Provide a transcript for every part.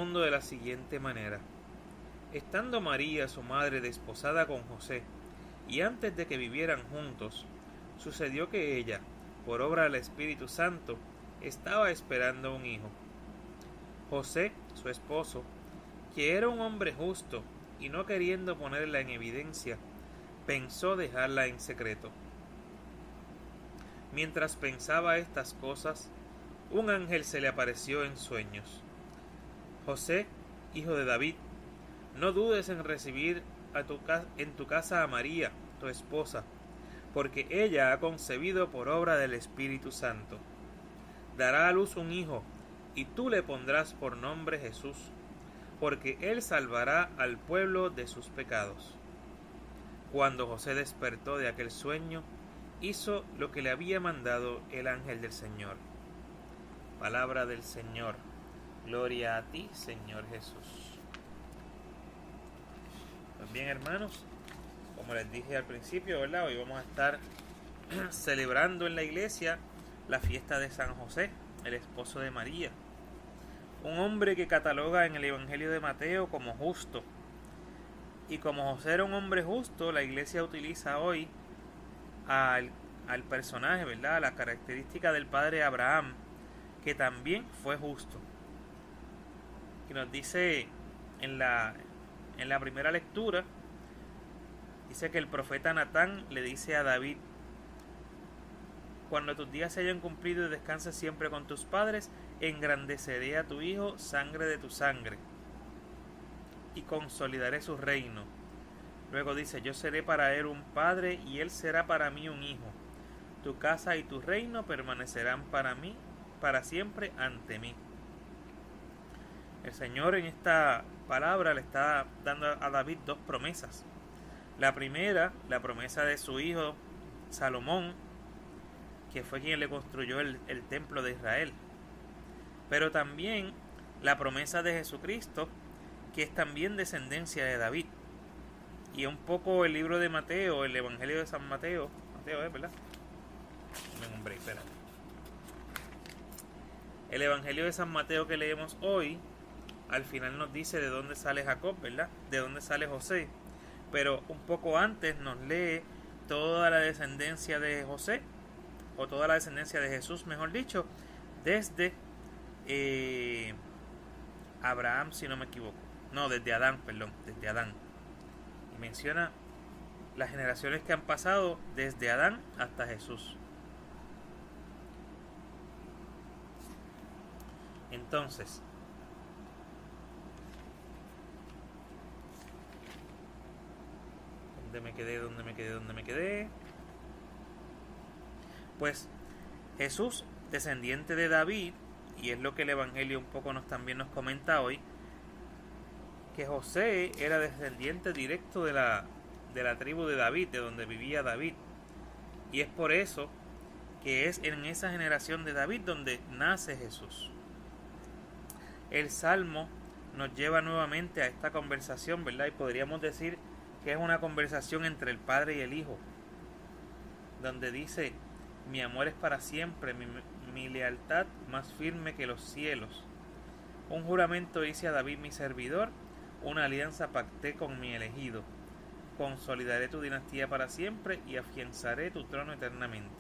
mundo de la siguiente manera. Estando María, su madre, desposada con José, y antes de que vivieran juntos, sucedió que ella, por obra del Espíritu Santo, estaba esperando un hijo. José, su esposo, que era un hombre justo y no queriendo ponerla en evidencia, pensó dejarla en secreto. Mientras pensaba estas cosas, un ángel se le apareció en sueños. José, hijo de David, no dudes en recibir en tu casa a María, tu esposa, porque ella ha concebido por obra del Espíritu Santo. Dará a luz un hijo, y tú le pondrás por nombre Jesús, porque él salvará al pueblo de sus pecados. Cuando José despertó de aquel sueño, hizo lo que le había mandado el ángel del Señor. Palabra del Señor. Gloria a ti, Señor Jesús. Pues bien, hermanos, como les dije al principio, ¿verdad? Hoy vamos a estar celebrando en la iglesia la fiesta de San José, el esposo de María. Un hombre que cataloga en el Evangelio de Mateo como justo. Y como José era un hombre justo, la iglesia utiliza hoy al personaje, ¿verdad? La característica del padre Abraham, que también fue justo. Y nos dice en la primera lectura, dice que el profeta Natán le dice a David: cuando tus días se hayan cumplido y descanses siempre con tus padres, engrandeceré a tu hijo, sangre de tu sangre, y consolidaré su reino. Luego dice: yo seré para él un padre y él será para mí un hijo. Tu casa y tu reino permanecerán para mí, para siempre ante mí. El Señor en esta palabra le está dando a David dos promesas. La primera, la promesa de su hijo Salomón, que fue quien le construyó el templo de Israel. Pero también la promesa de Jesucristo, que es también descendencia de David. Y un poco el libro de Mateo, el Evangelio de San Mateo. Mateo es, ¿verdad? El Evangelio de San Mateo que leemos hoy, al final nos dice de dónde sale Jacob, ¿verdad? De dónde sale José. Pero un poco antes nos lee toda la descendencia de José, o toda la descendencia de Jesús, mejor dicho, desde Abraham, si no me equivoco. No, desde Adán, perdón, desde Adán. Y menciona las generaciones que han pasado desde Adán hasta Jesús. Entonces, ¿dónde me quedé? Pues Jesús, descendiente de David, y es lo que el Evangelio un poco también nos comenta hoy, que José era descendiente directo de la tribu de David, de donde vivía David. Y es por eso que es en esa generación de David donde nace Jesús. El Salmo nos lleva nuevamente a esta conversación, ¿verdad? Y podríamos decir que es una conversación entre el Padre y el Hijo, donde dice: mi amor es para siempre, mi lealtad más firme que los cielos. Un juramento hice a David mi servidor, una alianza pacté con mi elegido. Consolidaré tu dinastía para siempre y afianzaré tu trono eternamente.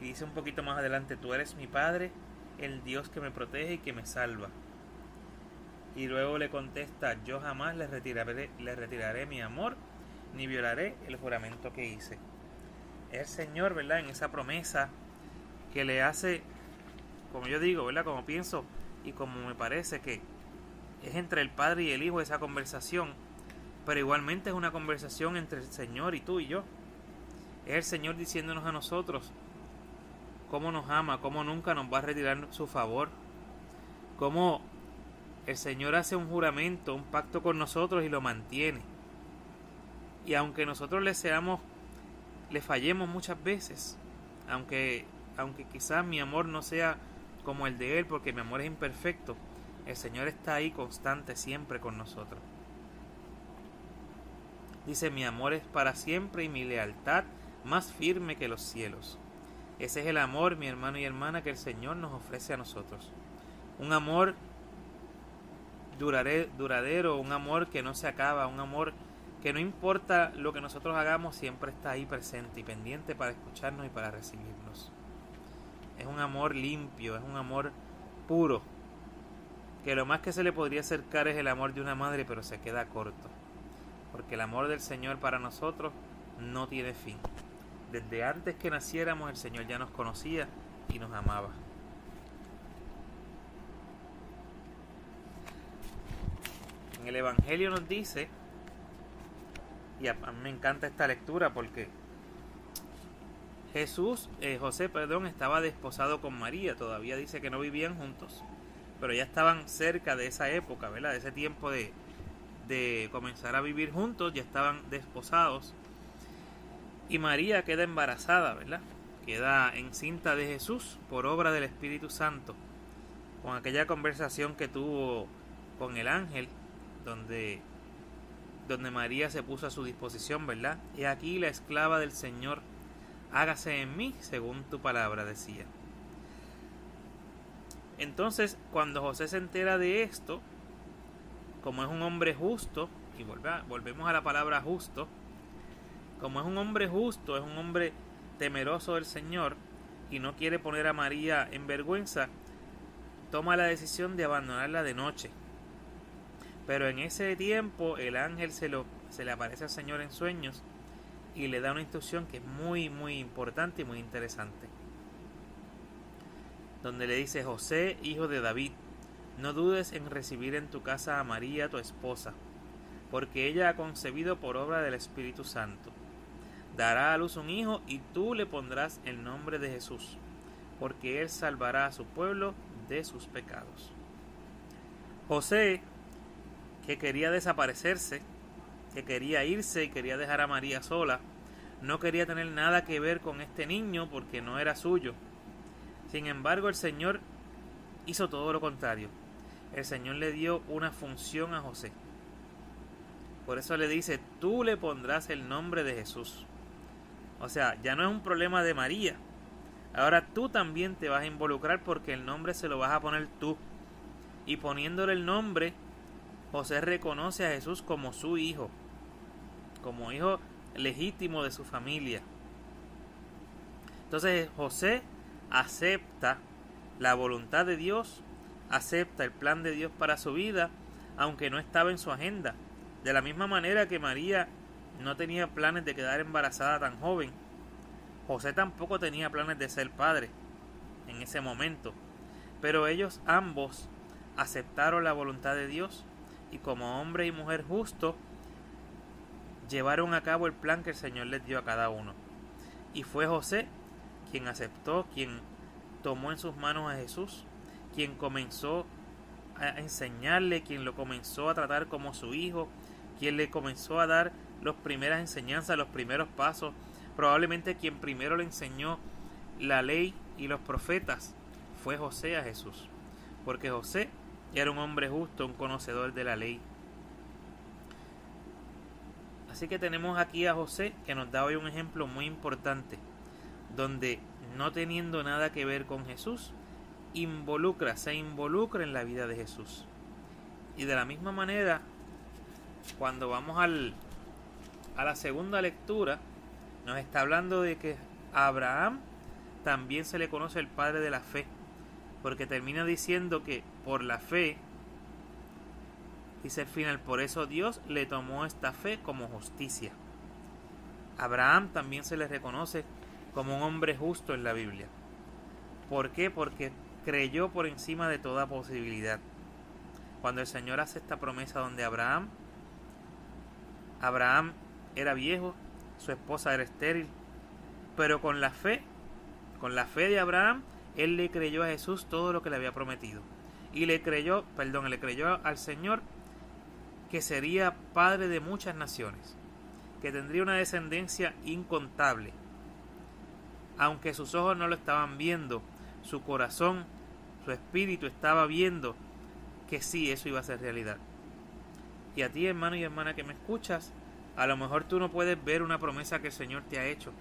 Y dice un poquito más adelante: tú eres mi Padre, el Dios que me protege y que me salva. Y luego le contesta: yo jamás le retiraré mi amor, ni violaré el juramento que hice. Es el Señor, ¿verdad? En esa promesa que le hace, como yo digo, ¿verdad? Como pienso y como me parece que es entre el Padre y el Hijo esa conversación, pero igualmente es una conversación entre el Señor y tú y yo. Es el Señor diciéndonos a nosotros cómo nos ama, cómo nunca nos va a retirar su favor, cómo el Señor hace un juramento, un pacto con nosotros y lo mantiene. Y aunque nosotros le fallemos muchas veces, aunque quizás mi amor no sea como el de Él, porque mi amor es imperfecto, el Señor está ahí constante siempre con nosotros. Dice: mi amor es para siempre y mi lealtad más firme que los cielos. Ese es el amor, mi hermano y hermana, que el Señor nos ofrece a nosotros. Un amor duradero, un amor que no se acaba, un amor que no importa lo que nosotros hagamos, siempre está ahí presente y pendiente para escucharnos y para recibirnos. Es un amor limpio, es un amor puro, que lo más que se le podría acercar es el amor de una madre, pero se queda corto, porque el amor del Señor para nosotros no tiene fin. Desde antes que naciéramos el Señor ya nos conocía y nos amaba. En el Evangelio nos dice, y a mí me encanta esta lectura porque José estaba desposado con María, todavía dice que no vivían juntos, pero ya estaban cerca de esa época, ¿verdad? De ese tiempo de comenzar a vivir juntos, ya estaban desposados. Y María queda embarazada, ¿verdad? Queda encinta de Jesús por obra del Espíritu Santo, con aquella conversación que tuvo con el ángel, donde María se puso a su disposición, ¿verdad? He aquí la esclava del Señor, hágase en mí según tu palabra, decía. Entonces, cuando José se entera de esto, como es un hombre justo, y volvemos a la palabra justo, como es un hombre justo, es un hombre temeroso del Señor y no quiere poner a María en vergüenza, toma la decisión de abandonarla de noche. Pero en ese tiempo el ángel se le aparece al Señor en sueños y le da una instrucción que es muy muy importante y muy interesante, donde le dice: José, hijo de David, no dudes en recibir en tu casa a María tu esposa, porque ella ha concebido por obra del Espíritu Santo. Dará a luz un hijo y tú le pondrás el nombre de Jesús, porque él salvará a su pueblo de sus pecados. José, que quería desaparecerse, que quería irse y quería dejar a María sola, no quería tener nada que ver con este niño porque no era suyo. Sin embargo, el Señor hizo todo lo contrario. El Señor le dio una función a José. Por eso le dice: tú le pondrás el nombre de Jesús. O sea, ya no es un problema de María. Ahora tú también te vas a involucrar porque el nombre se lo vas a poner tú. Y poniéndole el nombre, José reconoce a Jesús como su hijo, como hijo legítimo de su familia. Entonces José acepta la voluntad de Dios, acepta el plan de Dios para su vida, aunque no estaba en su agenda. De la misma manera que María no tenía planes de quedar embarazada tan joven, José tampoco tenía planes de ser padre en ese momento. Pero ellos ambos aceptaron la voluntad de Dios y como hombre y mujer justos llevaron a cabo el plan que el Señor les dio a cada uno. Y fue José quien aceptó, quien tomó en sus manos a Jesús, quien comenzó a enseñarle, quien lo comenzó a tratar como su hijo, quien le comenzó a dar las primeras enseñanzas, los primeros pasos. Probablemente quien primero le enseñó la ley y los profetas fue José a Jesús, porque José era un hombre justo, un conocedor de la ley. Así que tenemos aquí a José, que nos da hoy un ejemplo muy importante, donde no teniendo nada que ver con Jesús, se involucra en la vida de Jesús. Y de la misma manera, cuando vamos a la segunda lectura, nos está hablando de que a Abraham también se le conoce el padre de la fe, porque termina diciendo que por la fe, dice al final, por eso Dios le tomó esta fe como justicia. Abraham también se le reconoce como un hombre justo en la Biblia. ¿Por qué? Porque creyó por encima de toda posibilidad. Cuando el Señor hace esta promesa donde Abraham era viejo, su esposa era estéril, pero con la fe de Abraham, él le creyó a Jesús todo lo que le había prometido. Y le creyó al Señor que sería padre de muchas naciones, que tendría una descendencia incontable. Aunque sus ojos no lo estaban viendo, su corazón, su espíritu estaba viendo que sí, eso iba a ser realidad. Y a ti, hermano y hermana que me escuchas, a lo mejor tú no puedes ver una promesa que el Señor te ha hecho.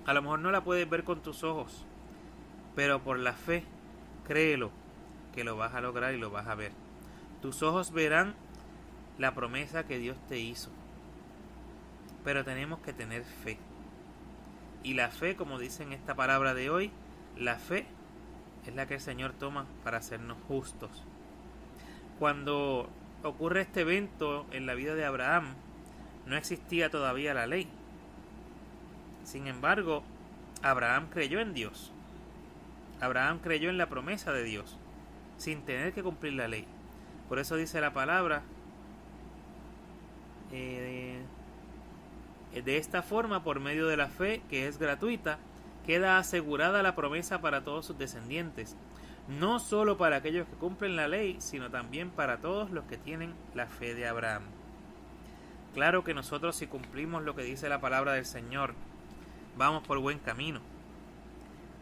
A lo mejor no la puedes ver con tus ojos, pero por la fe, créelo, que lo vas a lograr y lo vas a ver. tus ojos verán la promesa que Dios te hizo. Pero tenemos que tener fe. Y la fe, como dice en esta palabra de hoy, la fe es la que el Señor toma para hacernos justos. Cuando ocurre este evento en la vida de Abraham, no existía todavía la ley. Sin embargo, Abraham creyó en Dios. Abraham creyó en la promesa de Dios, sin tener que cumplir la ley. Por eso dice la palabra, de esta forma, por medio de la fe, que es gratuita, queda asegurada la promesa para todos sus descendientes, no solo para aquellos que cumplen la ley, sino también para todos los que tienen la fe de Abraham. Claro que nosotros, si cumplimos lo que dice la palabra del Señor, vamos por buen camino,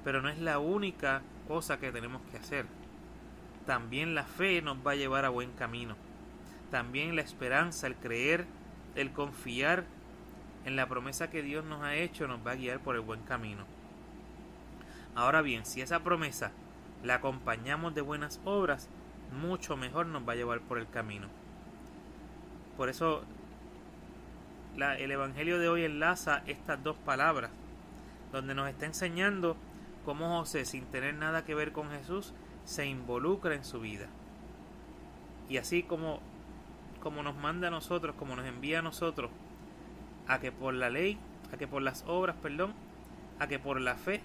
pero no es la única cosa que tenemos que hacer. También la fe nos va a llevar a buen camino. También la esperanza, el creer, el confiar en la promesa que Dios nos ha hecho nos va a guiar por el buen camino. Ahora bien, si esa promesa la acompañamos de buenas obras, mucho mejor nos va a llevar por el camino. Por eso el Evangelio de hoy enlaza estas dos palabras, donde nos está enseñando cómo José, sin tener nada que ver con Jesús, se involucra en su vida. Y así como nos manda a nosotros, como nos envía a nosotros, a que por la ley, a que por las obras, a que por la fe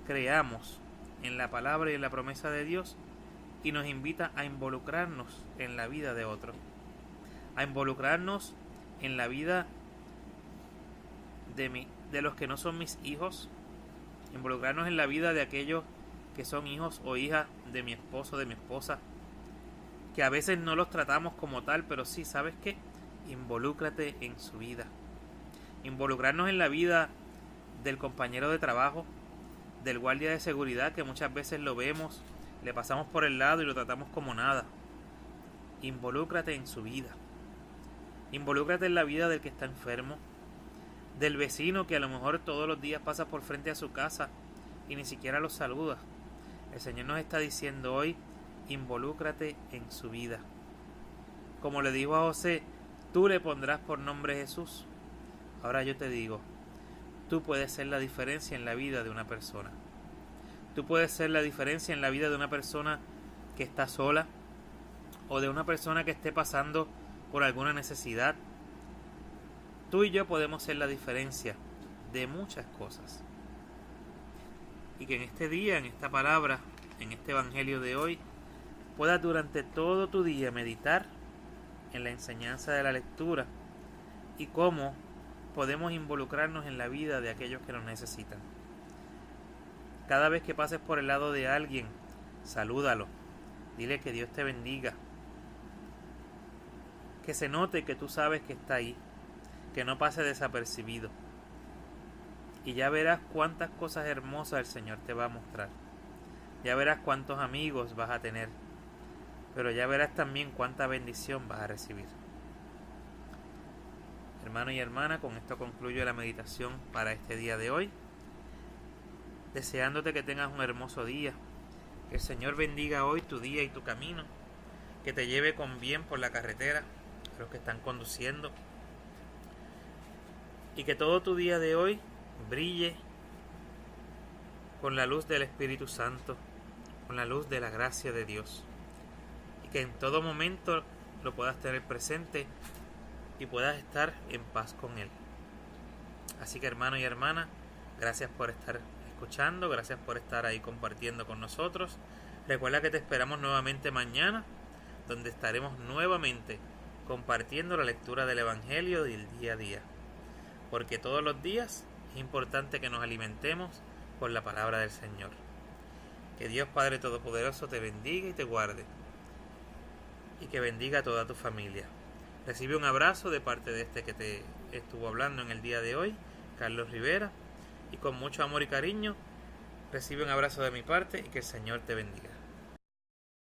creamos en la palabra y en la promesa de Dios, y nos invita a involucrarnos en la vida de otros, a involucrarnos en la vida de los que no son mis hijos, involucrarnos en la vida de aquellos que son hijos o hijas de mi esposo, de mi esposa, que a veces no los tratamos como tal, pero sí, ¿sabes qué? Involúcrate en su vida. Involucrarnos en la vida del compañero de trabajo, del guardia de seguridad, que muchas veces lo vemos, le pasamos por el lado y lo tratamos como nada. Involúcrate en su vida. Involúcrate en la vida del que está enfermo, del vecino que a lo mejor todos los días pasa por frente a su casa y ni siquiera los saluda. El Señor nos está diciendo hoy, involúcrate en su vida. Como le dijo a José, tú le pondrás por nombre Jesús. Ahora yo te digo, tú puedes ser la diferencia en la vida de una persona. Tú puedes ser la diferencia en la vida de una persona que está sola o de una persona que esté pasando por alguna necesidad. Tú y yo podemos ser la diferencia de muchas cosas. Y que en este día, en esta palabra, en este evangelio de hoy, puedas durante todo tu día meditar en la enseñanza de la lectura y cómo podemos involucrarnos en la vida de aquellos que nos necesitan. Cada vez que pases por el lado de alguien, salúdalo, dile que Dios te bendiga, que se note que tú sabes que está ahí, que no pase desapercibido, y ya verás cuántas cosas hermosas el Señor te va a mostrar. Ya verás cuántos amigos vas a tener, pero ya verás también cuánta bendición vas a recibir. Hermano y hermana, con esto concluyo la meditación para este día de hoy, deseándote que tengas un hermoso día, que el Señor bendiga hoy tu día y tu camino, que te lleve con bien por la carretera, a los que están conduciendo, y que todo tu día de hoy brille con la luz del Espíritu Santo, con la luz de la gracia de Dios, y que en todo momento lo puedas tener presente y puedas estar en paz con Él. Así que hermano y hermana, gracias por estar escuchando, gracias por estar ahí compartiendo con nosotros. Recuerda que te esperamos nuevamente mañana, donde estaremos nuevamente compartiendo la lectura del Evangelio del día a día, porque todos los días es importante que nos alimentemos con la palabra del Señor. Que Dios Padre Todopoderoso te bendiga y te guarde, y que bendiga a toda tu familia. Recibe un abrazo de parte de este que te estuvo hablando en el día de hoy, Carlos Rivera, y con mucho amor y cariño, recibe un abrazo de mi parte y que el Señor te bendiga.